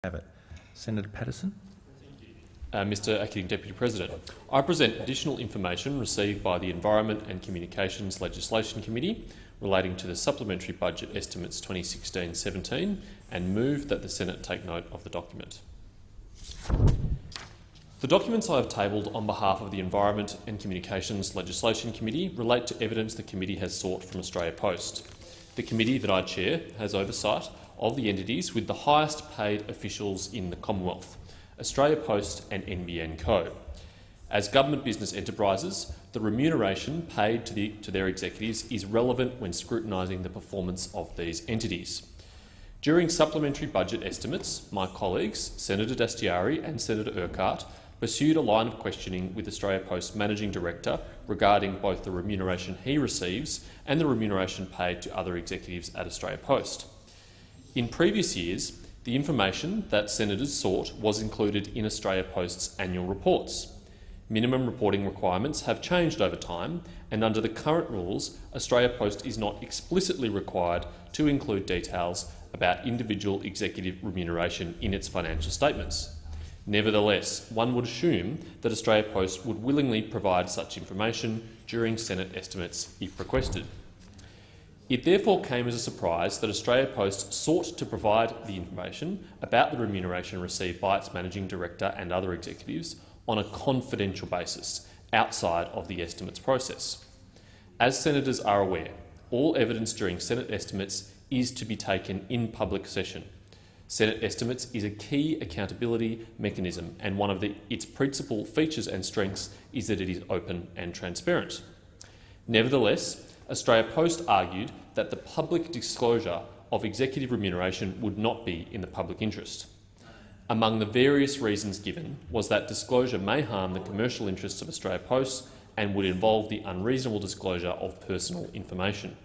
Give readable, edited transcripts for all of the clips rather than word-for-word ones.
Have it. Senator Paterson. Mr Acting Deputy President, I present additional information received by the Environment and Communications Legislation Committee relating to the Supplementary Budget Estimates 2016-17 and move that the Senate take note of the document. The documents I have tabled on behalf of the Environment and Communications Legislation Committee relate to evidence the committee has sought from Australia Post. The committee that I chair has oversight of the entities with the highest paid officials in the Commonwealth, Australia Post and NBN Co. As government business enterprises, the remuneration paid to their executives is relevant when scrutinising the performance of these entities. During supplementary budget estimates, my colleagues, Senator Dastyari and Senator Urquhart, pursued a line of questioning with Australia Post Managing Director regarding both the remuneration he receives and the remuneration paid to other executives at Australia Post. In previous years, the information that senators sought was included in Australia Post's annual reports. Minimum reporting requirements have changed over time, and under the current rules, Australia Post is not explicitly required to include details about individual executive remuneration in its financial statements. Nevertheless, one would assume that Australia Post would willingly provide such information during Senate estimates if requested. It therefore came as a surprise that Australia Post sought to provide the information about the remuneration received by its Managing Director and other executives on a confidential basis outside of the estimates process. As senators are aware, all evidence during Senate estimates is to be taken in public session. Senate estimates is a key accountability mechanism, and one of its principal features and strengths is that it is open and transparent. Nevertheless, Australia Post argued that the public disclosure of executive remuneration would not be in the public interest. Among the various reasons given was that disclosure may harm the commercial interests of Australia Post and would involve the unreasonable disclosure of personal information.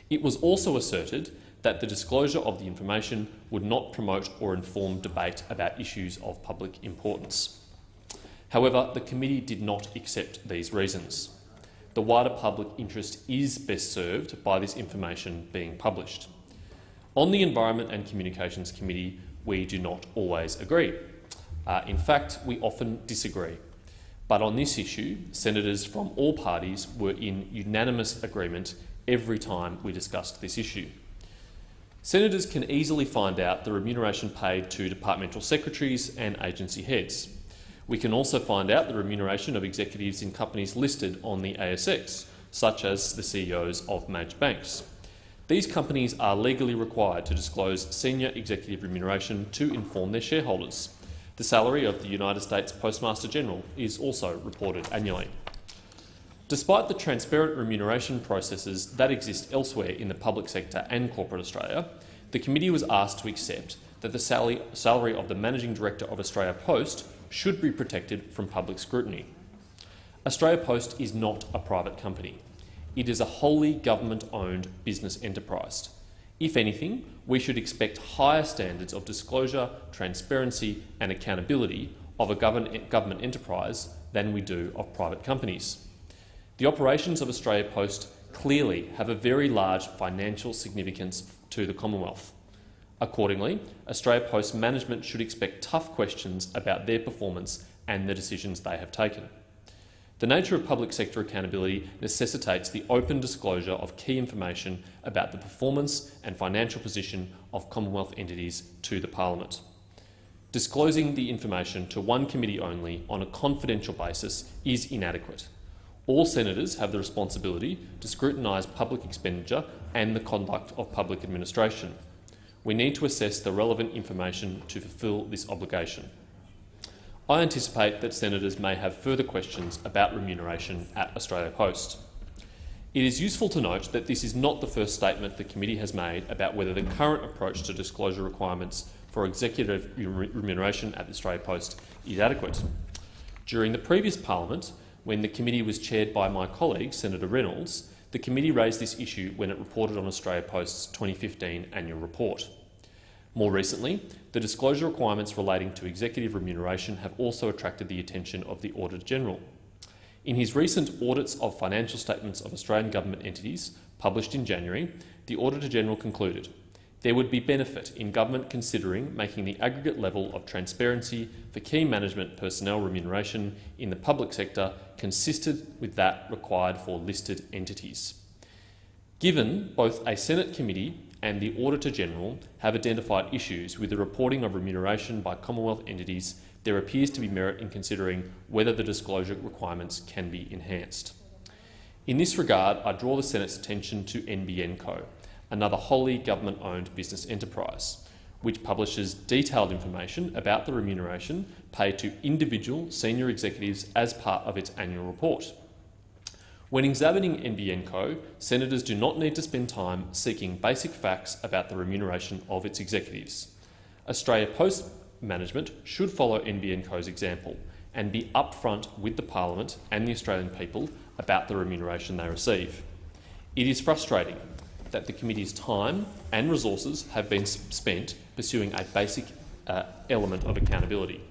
It was also asserted that the disclosure of the information would not promote or inform debate about issues of public importance. However, the committee did not accept these reasons. The wider public interest is best served by this information being published. On the Environment and Communications Committee, we do not always agree. In fact, we often disagree. But on this issue, senators from all parties were in unanimous agreement every time we discussed this issue. Senators can easily find out the remuneration paid to departmental secretaries and agency heads. We can also find out the remuneration of executives in companies listed on the ASX, such as the CEOs of major banks. These companies are legally required to disclose senior executive remuneration to inform their shareholders. The salary of the United States Postmaster General is also reported annually. Despite the transparent remuneration processes that exist elsewhere in the public sector and corporate Australia, the committee was asked to accept that the salary of the Managing Director of Australia Post should be protected from public scrutiny. Australia Post is not a private company. It is a wholly government-owned business enterprise. If anything, we should expect higher standards of disclosure, transparency and accountability of a government enterprise than we do of private companies. The operations of Australia Post clearly have a very large financial significance to the Commonwealth. Accordingly, Australia Post management should expect tough questions about their performance and the decisions they have taken. The nature of public sector accountability necessitates the open disclosure of key information about the performance and financial position of Commonwealth entities to the Parliament. Disclosing the information to one committee only on a confidential basis is inadequate. All senators have the responsibility to scrutinise public expenditure and the conduct of public administration. We need to assess the relevant information to fulfil this obligation. I anticipate that senators may have further questions about remuneration at Australia Post. It is useful to note that this is not the first statement the committee has made about whether the current approach to disclosure requirements for executive remuneration at Australia Post is adequate. During the previous Parliament, when the committee was chaired by my colleague, Senator Reynolds, the committee raised this issue when it reported on Australia Post's 2015 annual report. More recently, the disclosure requirements relating to executive remuneration have also attracted the attention of the Auditor-General. In his recent audits of financial statements of Australian government entities, published in January, the Auditor-General concluded There would be benefit in government considering making the aggregate level of transparency for key management personnel remuneration in the public sector consistent with that required for listed entities. Given both a Senate committee and the Auditor-General have identified issues with the reporting of remuneration by Commonwealth entities, there appears to be merit in considering whether the disclosure requirements can be enhanced. In this regard, I draw the Senate's attention to NBN Co, another wholly government-owned business enterprise, which publishes detailed information about the remuneration paid to individual senior executives as part of its annual report. When examining NBN Co, senators do not need to spend time seeking basic facts about the remuneration of its executives. Australia Post management should follow NBN Co's example and be upfront with the Parliament and the Australian people about the remuneration they receive. It is frustrating that the committee's time and resources have been spent pursuing a basic element of accountability.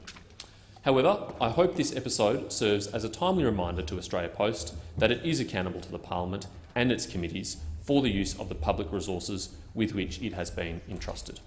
However, I hope this episode serves as a timely reminder to Australia Post that it is accountable to the Parliament and its committees for the use of the public resources with which it has been entrusted.